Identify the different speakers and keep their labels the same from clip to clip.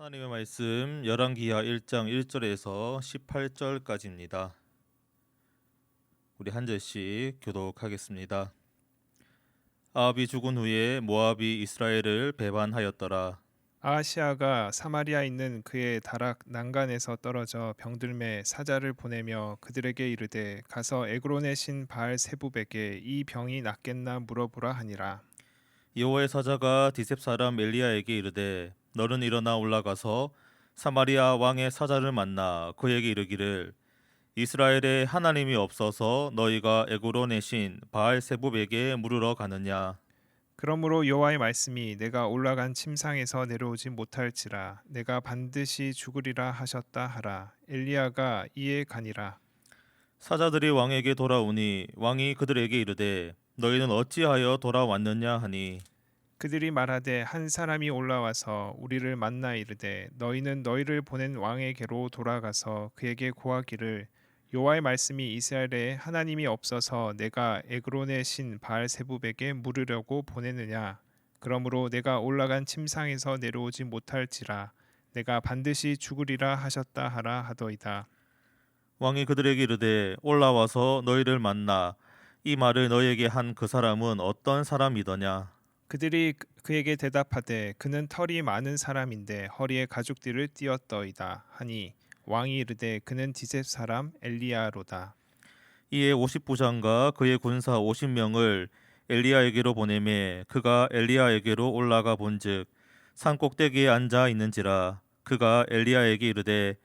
Speaker 1: 하나님의 말씀 열왕기하 1장 1절에서 18절까지입니다. 우리 한 절씩 교독하겠습니다. 아합이 죽은 후에 모압이 이스라엘을 배반하였더라.
Speaker 2: 아하시아가 사마리아에 있는 그의 다락 난간에서 떨어져 병들매 사자를 보내며 그들에게 이르되 가서 에그론의 신 바알 세붑에게 이 병이 낫겠나 물어보라 하니라.
Speaker 1: 여호와의 사자가 디셉 사람 엘리야에게 이르되 너는 일어나 올라가서 사마리아 왕의 사자를 만나 그에게 이르기를 이스라엘에 하나님이 없어서 너희가 에그론의 신 바알 세붑에게 물으러 가느냐.
Speaker 2: 그러므로 여호와의 말씀이 내가 올라간 침상에서 내려오지 못할지라 내가 반드시 죽으리라 하셨다 하라. 엘리야가 이에 가니라.
Speaker 1: 사자들이 왕에게 돌아오니 왕이 그들에게 이르되 너희는 어찌하여 돌아왔느냐 하니
Speaker 2: 그들이 말하되 한 사람이 올라와서 우리를 만나 이르되 너희는 너희를 보낸 왕에게로 돌아가서 그에게 고하기를 여호와의 말씀이 이스라엘에 하나님이 없어서 내가 에그론의 신 바알세붑에게 물으려고 보내느냐. 그러므로 내가 올라간 침상에서 내려오지 못할지라 내가 반드시 죽으리라 하셨다 하라 하더이다.
Speaker 1: 왕이 그들에게 이르되 올라와서 너희를 만나 이 말을 너희에게 한 그 사람은 어떤 사람이더냐.
Speaker 2: 그들이 그에게 대답하되 그는 털이 많은 사람인데 허리에 가죽띠를 띠었더이다 하니 왕이 이르되 그는 디셉 사람 엘리야로다.
Speaker 1: 이에 50부장과 그의 군사 50명을 엘리야에게로 보내매 그가 엘리야에게로 올라가 본즉 산 꼭대기에 앉아 있는지라. 그가 엘리야에게 이르되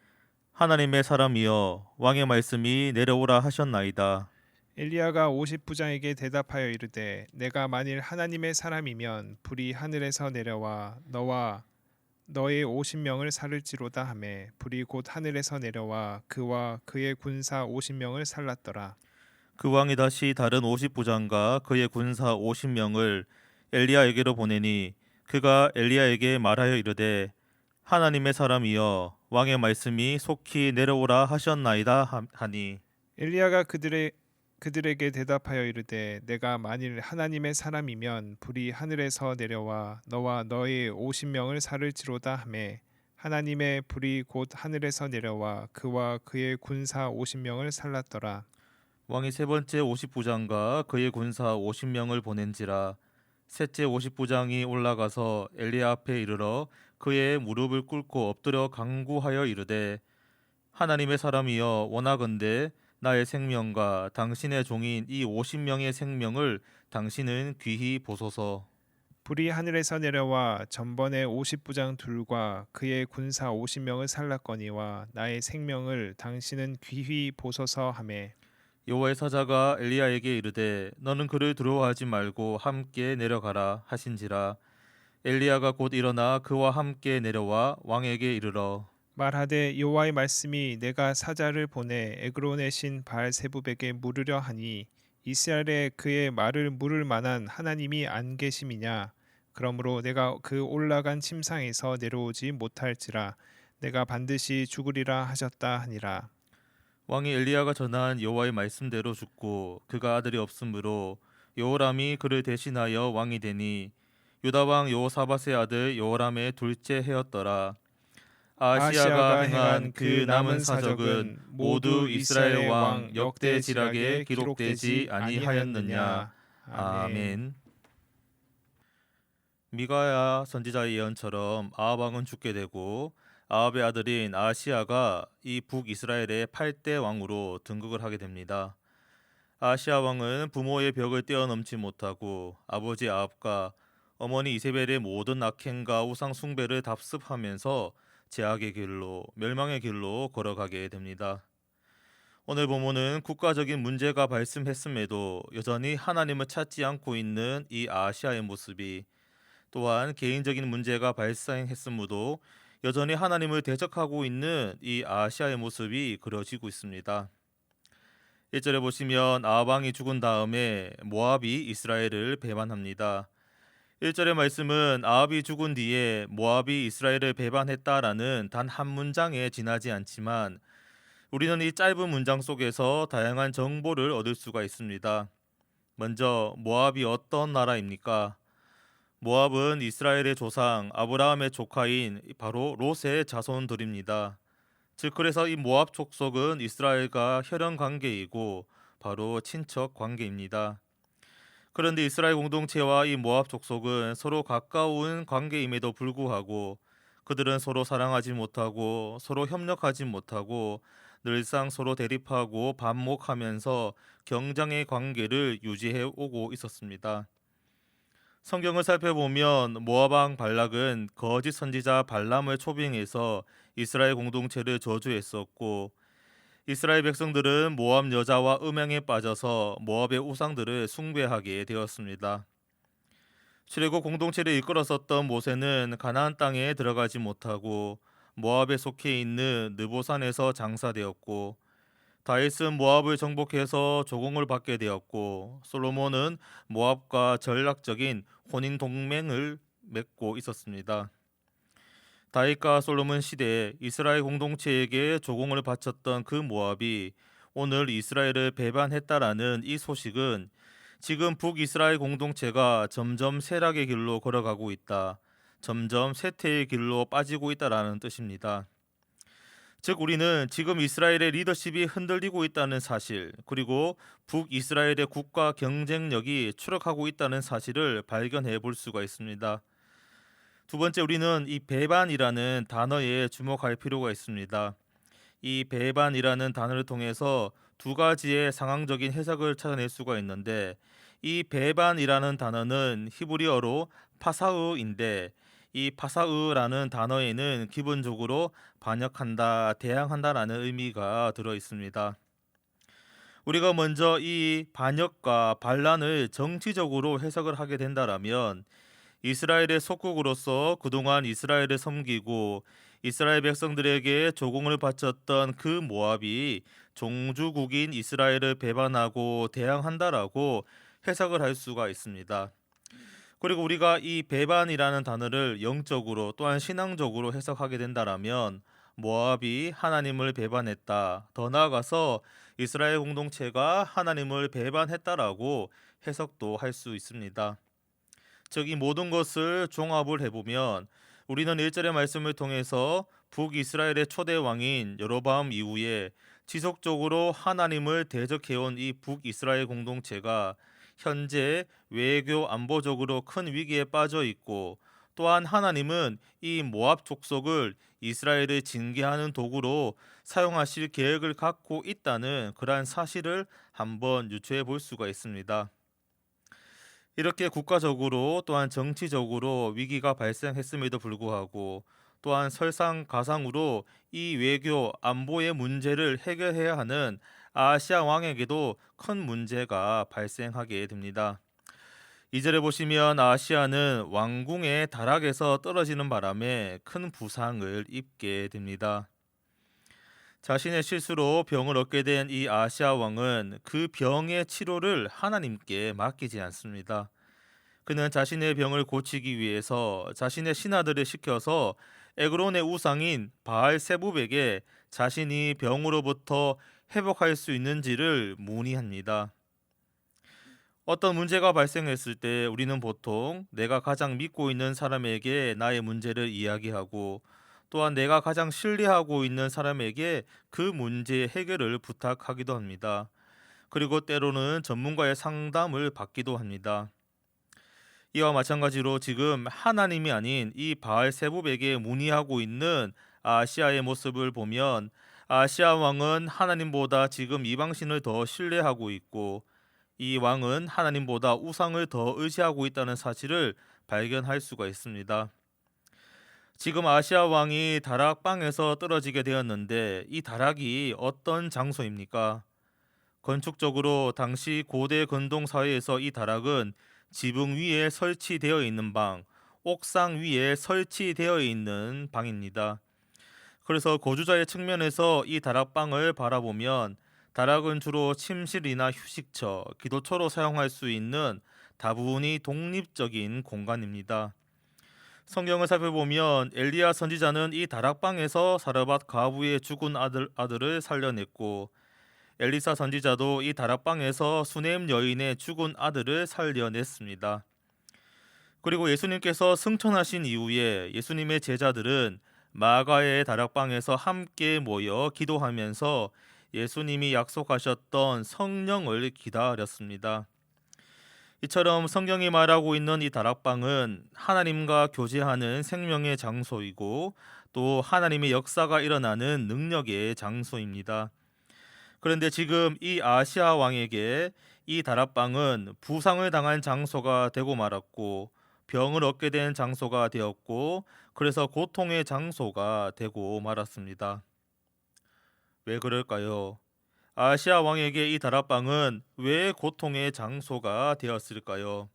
Speaker 1: 하나님의 사람이여 왕의 말씀이 내려오라 하셨나이다.
Speaker 2: 엘리야가 50부장에게 대답하여 이르되 내가 만일 하나님의 사람이면 불이 하늘에서 내려와 너와 너의 50명을 살을지로다 하매 불이 곧 하늘에서 내려와 그와 그의 군사 50명을 살랐더라.
Speaker 1: 그 왕이 다시 다른 50부장과 그의 군사 50명을 엘리야에게로 보내니 그가 엘리야에게 말하여 이르되 하나님의 사람이여 왕의 말씀이 속히 내려오라 하셨나이다 하니
Speaker 2: 엘리야가 그들에게 대답하여 이르되 내가 만일 하나님의 사람이면 불이 하늘에서 내려와 너와 너의 50명을 살을지로다 하매 하나님의 불이 곧 하늘에서 내려와 그와 그의 군사 50명을 살랐더라.
Speaker 1: 왕이 세 번째 50부장과 그의 군사 50명을 보낸지라. 셋째 50부장이 올라가서 엘리야 앞에 이르러 그의 무릎을 꿇고 엎드려 간구하여 이르되 하나님의 사람이여 원하건대 나의 생명과 당신의 종인 이 50명의 생명을 당신은 귀히 보소서.
Speaker 2: 불이 하늘에서 내려와 전번에 50부장 둘과 그의 군사 50명을 살랐거니와 나의 생명을 당신은 귀히 보소서 하매
Speaker 1: 여호와의 사자가 엘리야에게 이르되 너는 그를 두려워하지 말고 함께 내려가라 하신지라. 엘리야가 곧 일어나 그와 함께 내려와 왕에게 이르러
Speaker 2: 말하되 여호와의 말씀이 내가 사자를 보내 에그론의 신 바알세붑에게 물으려 하니 이스라엘에 그의 말을 물을 만한 하나님이 안 계심이냐. 그러므로 내가 그 올라간 침상에서 내려오지 못할지라 내가 반드시 죽으리라 하셨다 하니라.
Speaker 1: 왕이 엘리야가 전한 여호와의 말씀대로 죽고 그가 아들이 없으므로 여호람이 그를 대신하여 왕이 되니 유다 왕 여호사밧의 아들 여호람의 둘째 해였더라. 아시아가
Speaker 2: 아시아가
Speaker 1: 행한
Speaker 2: 행한
Speaker 1: 그
Speaker 2: 그
Speaker 1: 남은
Speaker 2: 남은
Speaker 1: 사적은
Speaker 2: 사적은
Speaker 1: 모두
Speaker 2: 모두
Speaker 1: 이스라엘
Speaker 2: 이스라엘의
Speaker 1: 왕
Speaker 2: 왕
Speaker 1: 역대지략에
Speaker 2: 역대지략에
Speaker 1: 기록되지
Speaker 2: 기록되지
Speaker 1: 아니하였느냐.
Speaker 2: 아니하였느냐. 아멘.
Speaker 1: 아멘. 미가야 선지자의 예언처럼 아합 왕은 죽게 되고 아합의 아들인 아시아가 이 북이스라엘의 8대 왕으로 등극을 하게 됩니다. 아시아 왕은 부모의 벽을 뛰어넘지 못하고 아버지 아합과 어머니 이세벨의 모든 악행과 우상 숭배를 답습하면서 제약의 길로 멸망의 길로 걸어가게 됩니다. 오늘 본문은 국가적인 문제가 발생했음에도 여전히 하나님을 찾지 않고 있는 이 아시아의 모습이, 또한 개인적인 문제가 발생했음에도 여전히 하나님을 대적하고 있는 이 아시아의 모습이 그려지고 있습니다. 1절에 보시면 아합 왕이 죽은 다음에 모압이 이스라엘을 배반합니다. 1절의 말씀은 아합이 죽은 뒤에 모압이 이스라엘을 배반했다라는 단 한 문장에 지나지 않지만 우리는 이 짧은 문장 속에서 다양한 정보를 얻을 수가 있습니다. 먼저 모압이 어떤 나라입니까? 모압은 이스라엘의 조상 아브라함의 조카인 바로 롯의 자손들입니다. 즉 그래서 이 모압 족속은 이스라엘과 혈연 관계이고 바로 친척 관계입니다. 그런데 이스라엘 공동체와 이 모압 족속은 서로 가까운 관계임에도 불구하고 그들은 서로 사랑하지 못하고 서로 협력하지 못하고 늘상 서로 대립하고 반목하면서 경쟁의 관계를 유지해 오고 있었습니다. 성경을 살펴보면 모압 왕 발락은 거짓 선지자 발람을 초빙해서 이스라엘 공동체를 저주했었고 이스라엘 백성들은 모압 여자와 음행에 빠져서 모압의 우상들을 숭배하게 되었습니다. 출애굽 공동체를 이끌었었던 모세는 가나안 땅에 들어가지 못하고 모압에 속해 있는 느보산에서 장사되었고 다윗은 모압을 정복해서 조공을 받게 되었고 솔로몬은 모압과 전략적인 혼인 동맹을 맺고 있었습니다. 다윗과 솔로몬 시대에 이스라엘 공동체에게 조공을 바쳤던 그 모압이 오늘 이스라엘을 배반했다라는 이 소식은 지금 북이스라엘 공동체가 점점 쇠락의 길로 걸어가고 있다. 점점 쇠퇴의 길로 빠지고 있다라는 뜻입니다. 즉 우리는 지금 이스라엘의 리더십이 흔들리고 있다는 사실, 그리고 북이스라엘의 국가 경쟁력이 추락하고 있다는 사실을 발견해 볼 수가 있습니다. 두 번째, 우리는 이 배반이라는 단어에 주목할 필요가 있습니다. 이 배반이라는 단어를 통해서 두 가지의 상황적인 해석을 찾아낼 수가 있는데 이 배반이라는 단어는 히브리어로 파사으인데 이 파사으라는 단어에는 기본적으로 반역한다, 대항한다라는 의미가 들어 있습니다. 우리가 먼저 이 반역과 반란을 정치적으로 해석을 하게 된다라면 이스라엘의 속국으로서 그동안 이스라엘을 섬기고 이스라엘 백성들에게 조공을 바쳤던 그 모압이 종주국인 이스라엘을 배반하고 대항한다라고 해석을 할 수가 있습니다. 그리고 우리가 이 배반이라는 단어를 영적으로 또한 신앙적으로 해석하게 된다라면 모압이 하나님을 배반했다. 더 나아가서 이스라엘 공동체가 하나님을 배반했다라고 해석도 할 수 있습니다. 즉 이 모든 것을 종합을 해보면 우리는 1절의 말씀을 통해서 북이스라엘의 초대 왕인 여로보암 이후에 지속적으로 하나님을 대적해온 이 북이스라엘 공동체가 현재 외교 안보적으로 큰 위기에 빠져 있고 또한 하나님은 이 모압 족속을 이스라엘을 징계하는 도구로 사용하실 계획을 갖고 있다는 그러한 사실을 한번 유추해 볼 수가 있습니다. 이렇게 국가적으로 또한 정치적으로 위기가 발생했음에도 불구하고 또한 설상가상으로 이 외교 안보의 문제를 해결해야 하는 아시아 왕에게도 큰 문제가 발생하게 됩니다. 2절에 보시면 아시아는 왕궁의 다락에서 떨어지는 바람에 큰 부상을 입게 됩니다. 자신의 실수로 병을 얻게 된 이 아시아 왕은 그 병의 치료를 하나님께 맡기지 않습니다. 그는 자신의 병을 고치기 위해서 자신의 신하들을 시켜서 에그론의 우상인 바알 세붑에게 자신이 병으로부터 회복할 수 있는지를 문의합니다. 어떤 문제가 발생했을 때 우리는 보통 내가 가장 믿고 있는 사람에게 나의 문제를 이야기하고 또한 내가 가장 신뢰하고 있는 사람에게 그 문제의 해결을 부탁하기도 합니다. 그리고 때로는 전문가의 상담을 받기도 합니다. 이와 마찬가지로 지금 하나님이 아닌 이 바알 세붑에게 문의하고 있는 아시아의 모습을 보면 아시아 왕은 하나님보다 지금 이방신을 더 신뢰하고 있고 이 왕은 하나님보다 우상을 더 의지하고 있다는 사실을 발견할 수가 있습니다. 지금 아시아 왕이 다락방에서 떨어지게 되었는데 이 다락이 어떤 장소입니까? 건축적으로 당시 고대 근동 사회에서 이 다락은 지붕 위에 설치되어 있는 방, 옥상 위에 설치되어 있는 방입니다. 그래서 거주자의 측면에서 이 다락방을 바라보면 다락은 주로 침실이나 휴식처, 기도처로 사용할 수 있는 다분히 독립적인 공간입니다. 성경을 살펴보면 엘리야 선지자는 이 다락방에서 사르밧 과부의 죽은 아들을 살려냈고 엘리사 선지자도 이 다락방에서 수넴 여인의 죽은 아들을 살려냈습니다. 그리고 예수님께서 승천하신 이후에 예수님의 제자들은 마가의 다락방에서 함께 모여 기도하면서 예수님이 약속하셨던 성령을 기다렸습니다. 이처럼 성경이 말하고 있는 이 다락방은 하나님과 교제하는 생명의 장소이고 또 하나님의 역사가 일어나는 능력의 장소입니다. 그런데 지금 이 아시아 왕에게 이 다락방은 부상을 당한 장소가 되고 말았고 병을 얻게 된 장소가 되었고 그래서 고통의 장소가 되고 말았습니다. 왜 그럴까요? 아시아 왕에게 이 다락방은 왜 고통의 장소가 되었을까요?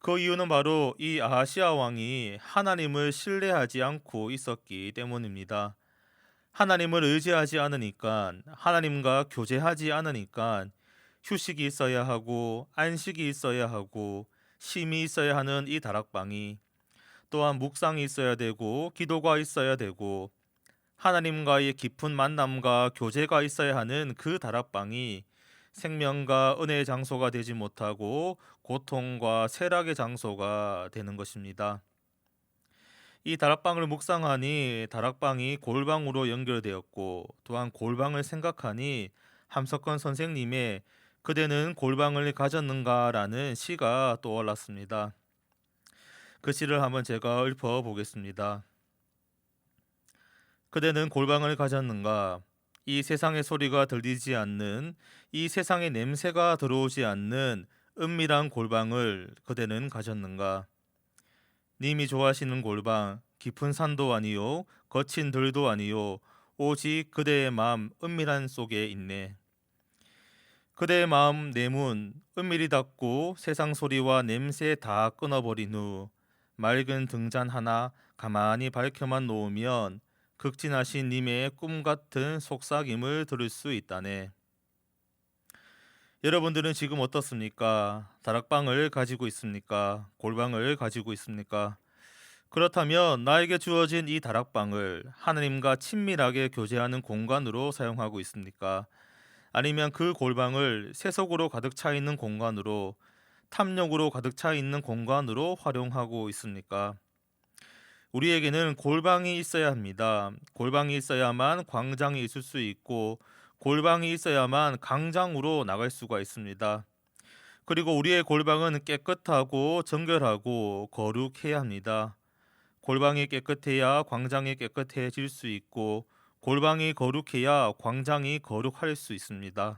Speaker 1: 그 이유는 바로 이 아시아 왕이 하나님을 신뢰하지 않고 있었기 때문입니다. 하나님을 의지하지 않으니까, 하나님과 교제하지 않으니까 휴식이 있어야 하고 안식이 있어야 하고 쉼이 있어야 하는 이 다락방이, 또한 묵상이 있어야 되고 기도가 있어야 되고 하나님과의 깊은 만남과 교제가 있어야 하는 그 다락방이 생명과 은혜의 장소가 되지 못하고 고통과 쇠락의 장소가 되는 것입니다. 이 다락방을 묵상하니 다락방이 골방으로 연결되었고 또한 골방을 생각하니 함석헌 선생님의 그대는 골방을 가졌는가라는 시가 떠올랐습니다. 그 시를 한번 제가 읊어보겠습니다. 그대는 골방을 가졌는가? 이 세상의 소리가 들리지 않는, 이 세상의 냄새가 들어오지 않는 은밀한 골방을 그대는 가졌는가? 님이 좋아하시는 골방, 깊은 산도 아니요, 거친 들도 아니요, 오직 그대의 마음 은밀한 속에 있네. 그대의 마음 내문 은밀히 닫고 세상 소리와 냄새 다 끊어버린 후 맑은 등잔 하나 가만히 밝혀만 놓으면 극진하신 님의 꿈같은 속삭임을 들을 수 있다네. 여러분들은 지금 어떻습니까? 다락방을 가지고 있습니까? 골방을 가지고 있습니까? 그렇다면 나에게 주어진 이 다락방을 하나님과 친밀하게 교제하는 공간으로 사용하고 있습니까? 아니면 그 골방을 세속으로 가득 차 있는 공간으로, 탐욕으로 가득 차 있는 공간으로 활용하고 있습니까? 우리에게는 골방이 있어야 합니다. 골방이 있어야만 광장이 있을 수 있고 골방이 있어야만 강장으로 나갈 수가 있습니다. 그리고 우리의 골방은 깨끗하고 정결하고 거룩해야 합니다. 골방이 깨끗해야 광장이 깨끗해질 수 있고 골방이 거룩해야 광장이 거룩할 수 있습니다.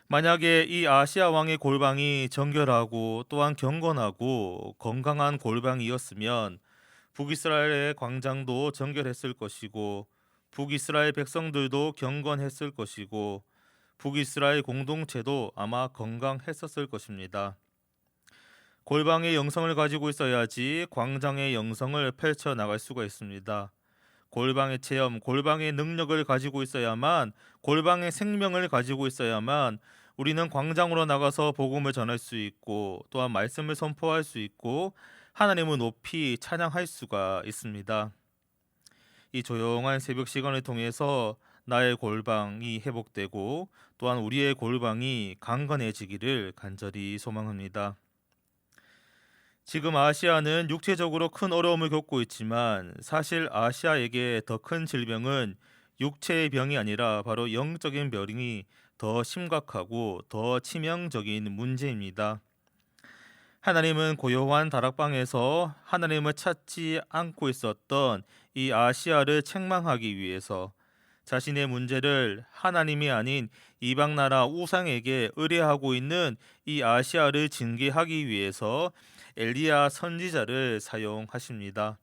Speaker 1: 만약에 이 아시아 왕의 골방이 정결하고 또한 경건하고 건강한 골방이었으면 북이스라엘의 광장도 정결했을 것이고 북이스라엘 백성들도 경건했을 것이고 북이스라엘 공동체도 아마 건강했었을 것입니다. 골방의 영성을 가지고 있어야지 광장의 영성을 펼쳐 나갈 수가 있습니다. 골방의 체험, 골방의 능력을 가지고 있어야만, 골방의 생명을 가지고 있어야만 우리는 광장으로 나가서 복음을 전할 수 있고 또한 말씀을 선포할 수 있고 하나님을 높이 찬양할 수가 있습니다. 이 조용한 새벽 시간을 통해서 나의 골방이 회복되고 또한 우리의 골방이 강건해지기를 간절히 소망합니다. 지금 아시아는 육체적으로 큰 어려움을 겪고 있지만 사실 아시아에게 더 큰 질병은 육체의 병이 아니라 바로 영적인 병이 더 심각하고 더 치명적인 문제입니다. 하나님은 고요한 다락방에서 하나님을 찾지 않고 있었던 이 아시아를 책망하기 위해서 자신의 문제를 하나님이 아닌 이방 나라 우상에게 의뢰하고 있는 이 아시아를 징계하기 위해서 엘리야 선지자를 사용하십니다.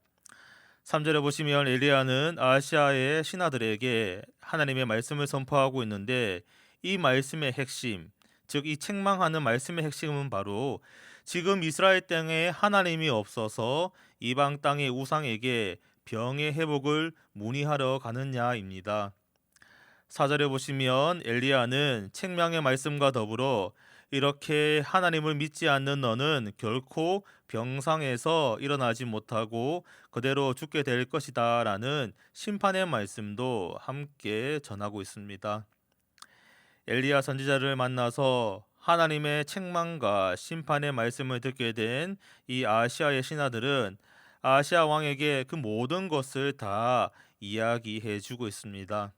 Speaker 1: 3절에 보시면 엘리야는 아시아의 신하들에게 하나님의 말씀을 선포하고 있는데 이 말씀의 핵심, 즉 이 책망하는 말씀의 핵심은 바로 지금 이스라엘 땅에 하나님이 없어서 이방 땅의 우상에게 병의 회복을 문의하러 가느냐입니다. 4절에 보시면 엘리야는 책망의 말씀과 더불어 이렇게 하나님을 믿지 않는 너는 결코 병상에서 일어나지 못하고 그대로 죽게 될 것이다 라는 심판의 말씀도 함께 전하고 있습니다. 엘리야 선지자를 만나서 하나님의 책망과 심판의 말씀을 듣게 된 이 아시아의 신하들은 아시아 왕에게 그 모든 것을 다 이야기해 주고 있습니다.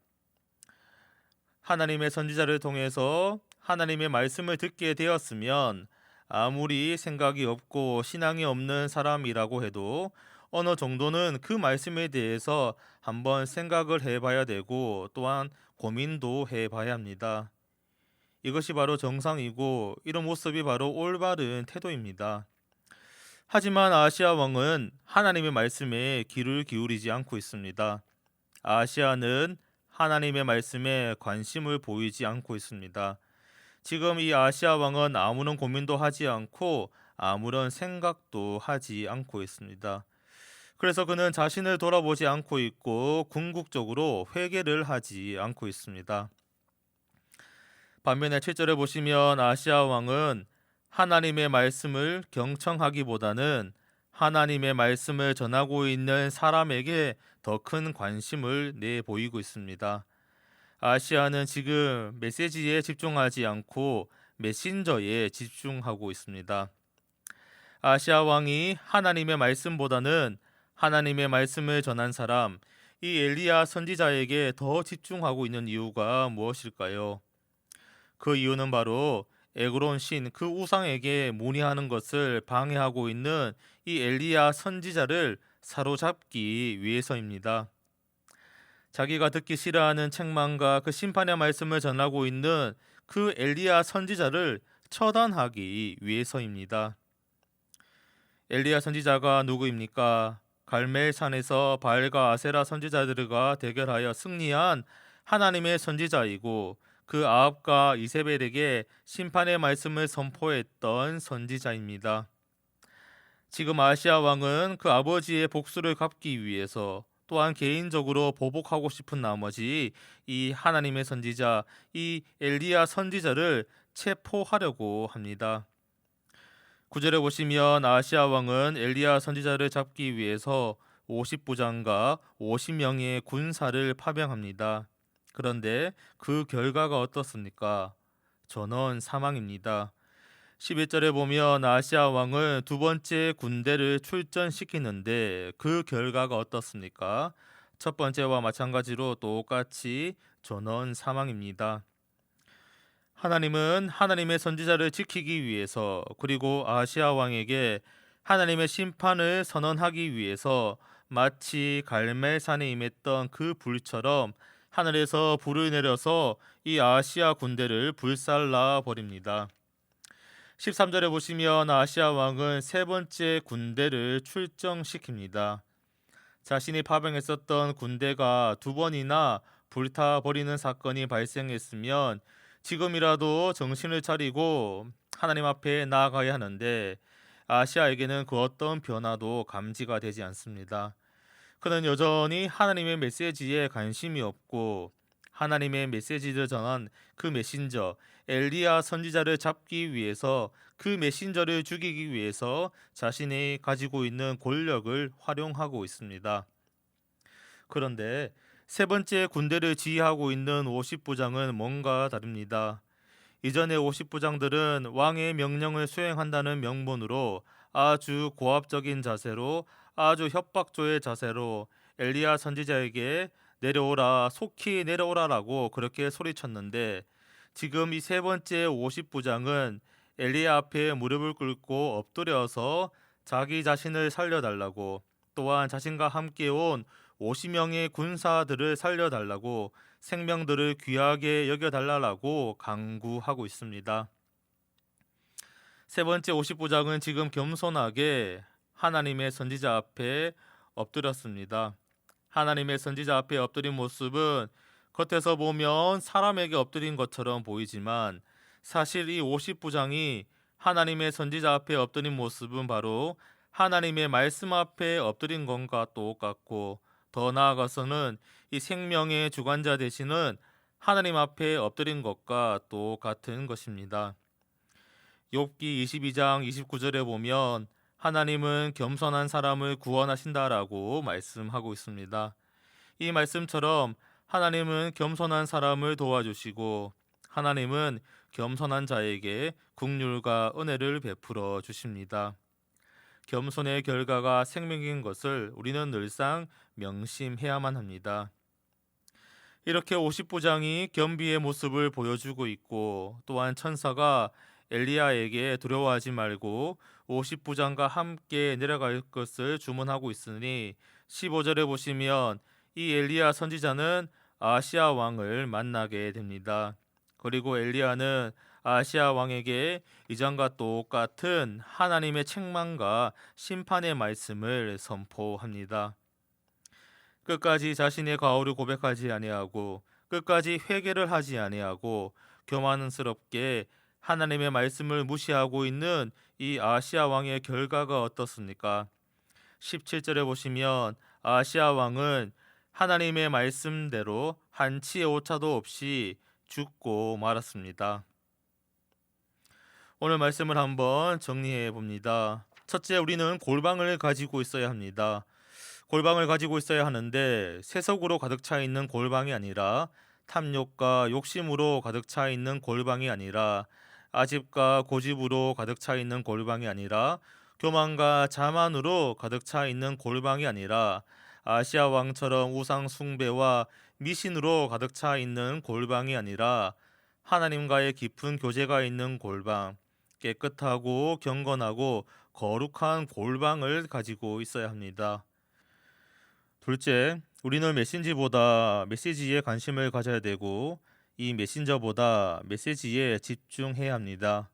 Speaker 1: 하나님의 선지자를 통해서 하나님의 말씀을 듣게 되었으면 아무리 생각이 없고 신앙이 없는 사람이라고 해도 어느 정도는 그 말씀에 대해서 한번 생각을 해봐야 되고 또한 고민도 해봐야 합니다. 이것이 바로 정상이고 이런 모습이 바로 올바른 태도입니다. 하지만 아시아 왕은 하나님의 말씀에 귀를 기울이지 않고 있습니다. 아시아는 하나님의 말씀에 관심을 보이지 않고 있습니다. 지금 이 아시아 왕은 아무런 고민도 하지 않고 아무런 생각도 하지 않고 있습니다. 그래서 그는 자신을 돌아보지 않고 있고 궁극적으로 회개를 하지 않고 있습니다. 반면에 7절에 보시면 아시아 왕은 하나님의 말씀을 경청하기보다는 하나님의 말씀을 전하고 있는 사람에게 더 큰 관심을 내 보이고 있습니다. 아시아는 지금 메시지에 집중하지 않고 메신저에 집중하고 있습니다. 아시아 왕이 하나님의 말씀보다는 하나님의 말씀을 전한 사람, 이 엘리야 선지자에게 더 집중하고 있는 이유가 무엇일까요? 그 이유는 바로 에그론 신 그 우상에게 문의하는 것을 방해하고 있는 이 엘리야 선지자를 사로잡기 위해서입니다. 자기가 듣기 싫어하는 책망과 그 심판의 말씀을 전하고 있는 그 엘리야 선지자를 처단하기 위해서입니다. 엘리야 선지자가 누구입니까? 갈멜산에서 바알과 아세라 선지자들과 대결하여 승리한 하나님의 선지자이고 그 아합과 이세벨에게 심판의 말씀을 선포했던 선지자입니다. 지금 아시아 왕은 그 아버지의 복수를 갚기 위해서 또한 개인적으로 보복하고 싶은 나머지 이 하나님의 선지자, 이 엘리야 선지자를 체포하려고 합니다. 9절에 보시면 아시아 왕은 엘리야 선지자를 잡기 위해서 50부장과 50명의 군사를 파병합니다. 그런데 그 결과가 어떻습니까? 전원 사망입니다. 11절에 보면 아시아 왕은 두 번째 군대를 출전시키는데 그 결과가 어떻습니까? 첫 번째와 마찬가지로 똑같이 전원 사망입니다. 하나님은 하나님의 선지자를 지키기 위해서 그리고 아시아 왕에게 하나님의 심판을 선언하기 위해서 마치 갈멜산에 임했던 그 불처럼 하늘에서 불을 내려서 이 아시아 군대를 불살라 버립니다. 13절에 보시면 아시아 왕은 세 번째 군대를 출정시킵니다. 자신이 파병했었던 군대가 두 번이나 불타버리는 사건이 발생했으면 지금이라도 정신을 차리고 하나님 앞에 나아가야 하는데 아시아에게는 그 어떤 변화도 감지가 되지 않습니다. 그는 여전히 하나님의 메시지에 관심이 없고 하나님의 메시지를 전한 그 메신저 엘리야 선지자를 잡기 위해서 그 메신저를 죽이기 위해서 자신이 가지고 있는 권력을 활용하고 있습니다. 그런데 세 번째 군대를 지휘하고 있는 50부장은 뭔가 다릅니다. 이전의 50부장들은 왕의 명령을 수행한다는 명분으로 아주 고압적인 자세로 아주 협박조의 자세로 엘리야 선지자에게 내려오라 속히 내려오라라고 그렇게 소리쳤는데 지금 이 세 번째 50부장은 엘리야 앞에 무릎을 꿇고 엎드려서 자기 자신을 살려달라고 또한 자신과 함께 온 50명의 군사들을 살려달라고 생명들을 귀하게 여겨달라고 강구하고 있습니다. 세 번째 50부장은 지금 겸손하게 하나님의 선지자 앞에 엎드렸습니다. 하나님의 선지자 앞에 엎드린 모습은 겉에서 보면 사람에게 엎드린 것처럼 보이지만 사실 이 50부장이 하나님의 선지자 앞에 엎드린 모습은 바로 하나님의 말씀 앞에 엎드린 것과 똑같고 더 나아가서는 이 생명의 주관자 되시는 하나님 앞에 엎드린 것과 똑같은 것입니다. 욥기 22장 29절에 보면 하나님은 겸손한 사람을 구원하신다라고 말씀하고 있습니다. 이 말씀처럼 하나님은 겸손한 사람을 도와주시고 하나님은 겸손한 자에게 긍휼과 은혜를 베풀어 주십니다. 겸손의 결과가 생명인 것을 우리는 늘상 명심해야만 합니다. 이렇게 50부장이 겸비의 모습을 보여주고 있고, 또한 천사가 엘리야에게 두려워하지 말고 50부장과 함께 내려갈 것을 주문하고 있으니 15절에 보시면 이 엘리야 선지자는 아시아 왕을 만나게 됩니다. 그리고 엘리야는 아시아 왕에게 이전과 똑같은 하나님의 책망과 심판의 말씀을 선포합니다. 끝까지 자신의 과오를 고백하지 아니하고 끝까지 회개를 하지 아니하고 교만스럽게 하나님의 말씀을 무시하고 있는 이 아시아 왕의 결과가 어떻습니까? 17절에 보시면 아시아 왕은 하나님의 말씀대로 한치의 오차도 없이 죽고 말았습니다. 오늘 말씀을 한번 정리해 봅니다. 첫째, 우리는 골방을 가지고 있어야 합니다. 골방을 가지고 있어야 하는데 세속으로 가득 차 있는 골방이 아니라 탐욕과 욕심으로 가득 차 있는 골방이 아니라 아집과 고집으로 가득 차 있는 골방이 아니라 교만과 자만으로 가득 차 있는 골방이 아니라 아시아 왕처럼 우상 숭배와 미신으로 가득 차 있는 골방이 아니라 하나님과의 깊은 교제가 있는 골방, 깨끗하고 경건하고 거룩한 골방을 가지고 있어야 합니다. 둘째, 우리는 메시지에 관심을 가져야 되고 이 메신저보다 메시지에 집중해야 합니다.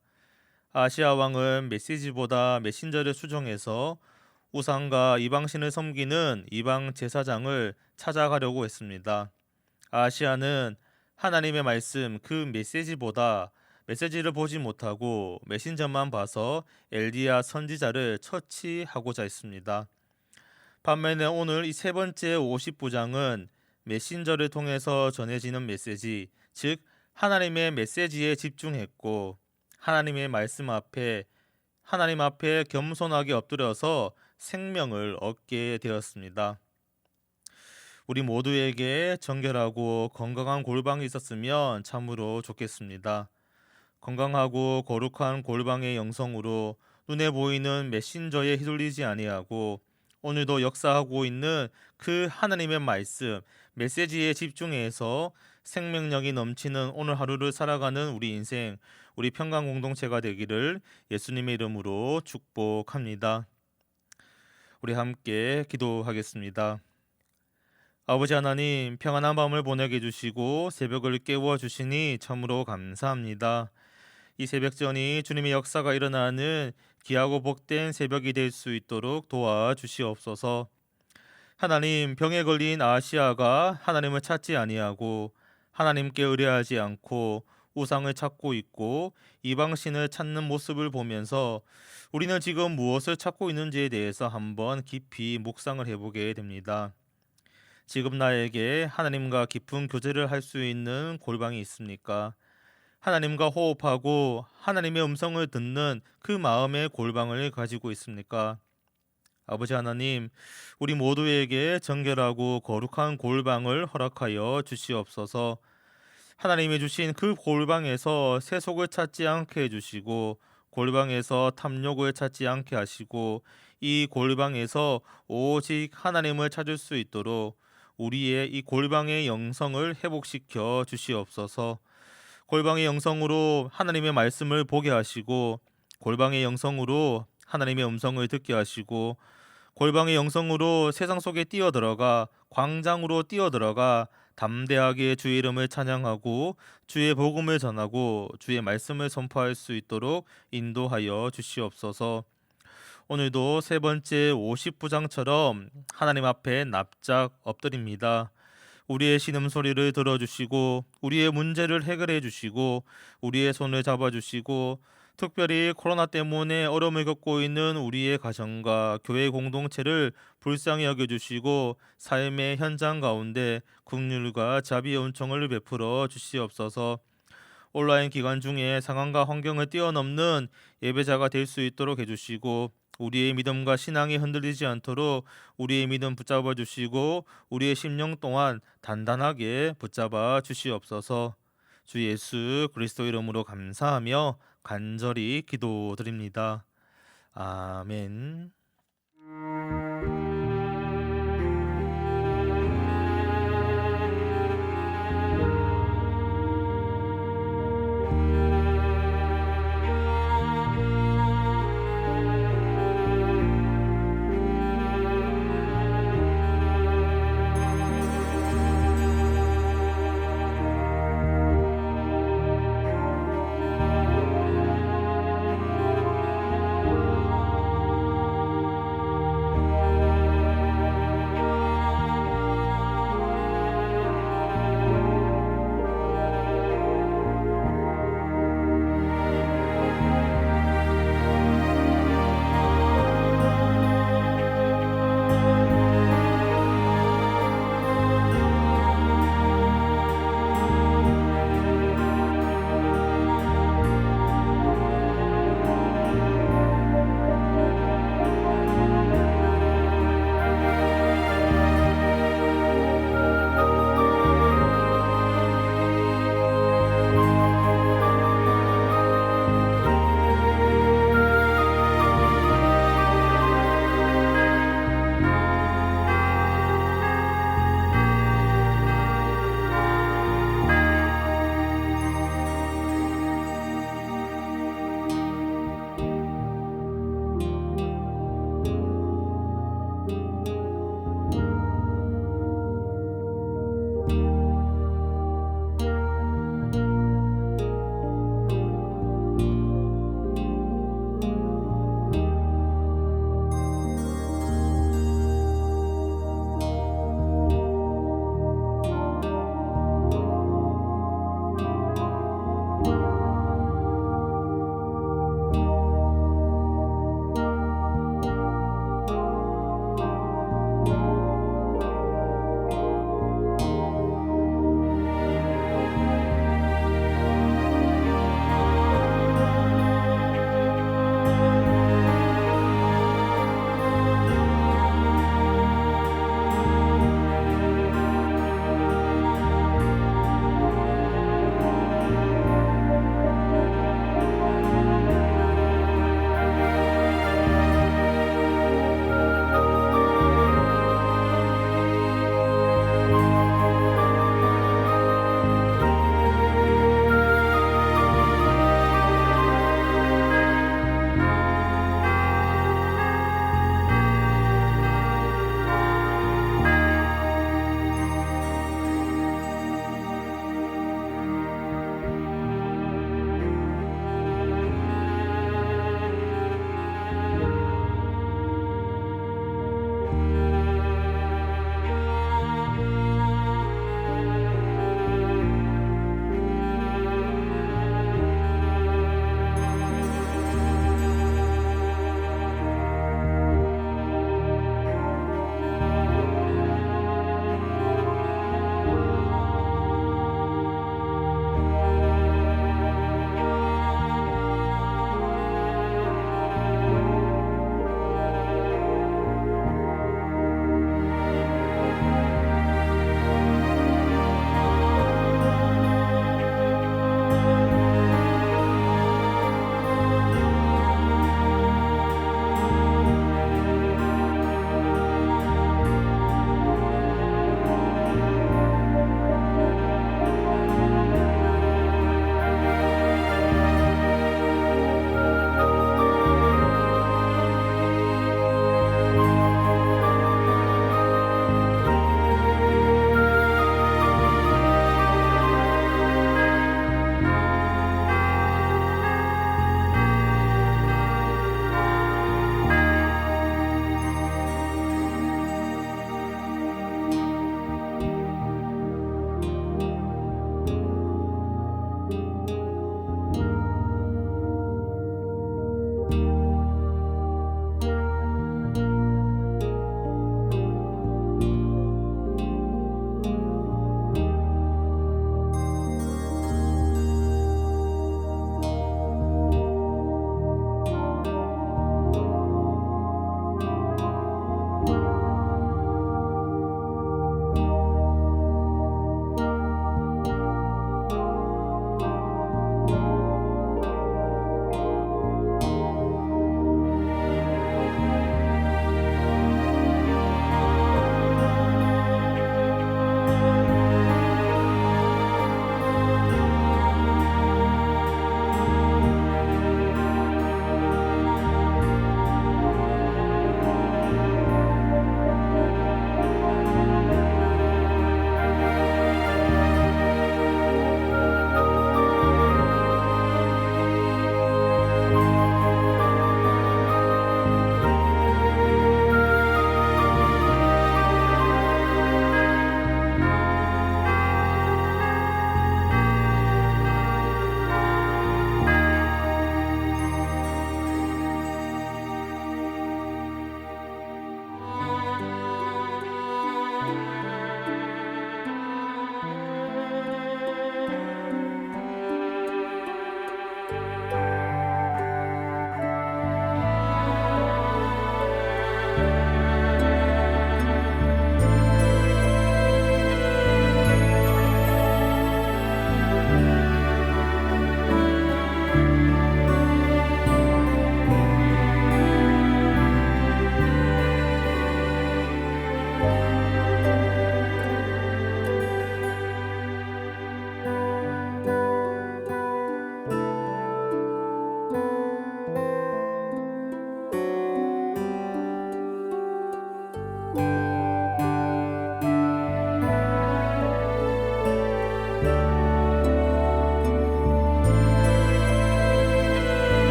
Speaker 1: 아시아 왕은 메시지보다 메신저를 수정해서 우상과 이방신을 섬기는 이방 제사장을 찾아가려고 했습니다. 아시아는 하나님의 말씀 그 메시지보다 메시지를 보지 못하고 메신저만 봐서 엘리야 선지자를 처치하고자 했습니다. 반면에 오늘 이 세 번째 50부장은 메신저를 통해서 전해지는 메시지, 즉 하나님의 메시지에 집중했고 하나님의 말씀 앞에 하나님 앞에 겸손하게 엎드려서 생명을 얻게 되었습니다. 우리 모두에게 정결하고 건강한 골방이 있었으면 참으로 좋겠습니다. 건강하고 거룩한 골방의 영성으로 눈에 보이는 메신저에 휘둘리지 아니하고 오늘도 역사하고 있는 그 하나님의 말씀, 메시지에 집중해서 생명력이 넘치는 오늘 하루를 살아가는 우리 인생, 우리 평강 공동체가 되기를 예수님의 이름으로 축복합니다. 우리 함께 기도하겠습니다. 아버지 하나님, 평안한 밤을 보내게 해주시고 새벽을 깨워 주시니 참으로 감사합니다. 이 새벽전이 주님의 역사가 일어나는 귀하고 복된 새벽이 될 수 있도록 도와주시옵소서. 하나님, 병에 걸린 아시아가 하나님을 찾지 아니하고 하나님께 의뢰하지 않고 우상을 찾고 있고 이방신을 찾는 모습을 보면서 우리는 지금 무엇을 찾고 있는지에 대해서 한번 깊이 묵상을 해보게 됩니다. 지금 나에게 하나님과 깊은 교제를 할 수 있는 골방이 있습니까? 하나님과 호흡하고 하나님의 음성을 듣는 그 마음의 골방을 가지고 있습니까? 아버지 하나님, 우리 모두에게 정결하고 거룩한 골방을 허락하여 주시옵소서. 하나님이 주신 그 골방에서 세속을 찾지 않게 해주시고 골방에서 탐욕을 찾지 않게 하시고 이 골방에서 오직 하나님을 찾을 수 있도록 우리의 이 골방의 영성을 회복시켜 주시옵소서. 골방의 영성으로 하나님의 말씀을 보게 하시고 골방의 영성으로 하나님의 음성을 듣게 하시고 골방의 영성으로 세상 속에 뛰어들어가 광장으로 뛰어들어가 담대하게 주의 이름을 찬양하고 주의 복음을 전하고 주의 말씀을 선포할 수 있도록 인도하여 주시옵소서. 오늘도 세 번째 50부장처럼 하나님 앞에 납작 엎드립니다. 우리의 신음소리를 들어주시고 우리의 문제를 해결해 주시고 우리의 손을 잡아주시고 특별히 코로나 때문에 어려움을 겪고 있는 우리의 가정과 교회 공동체를 불쌍히 여겨주시고 삶의 현장 가운데 긍휼과 자비의 은총을 베풀어 주시옵소서. 온라인 기간 중에 상황과 환경을 뛰어넘는 예배자가 될 수 있도록 해주시고 우리의 믿음과 신앙이 흔들리지 않도록 우리의 믿음 붙잡아 주시고 우리의 심령 또한 단단하게 붙잡아 주시옵소서. 주 예수 그리스도 이름으로 감사하며 간절히 기도드립니다. 아멘.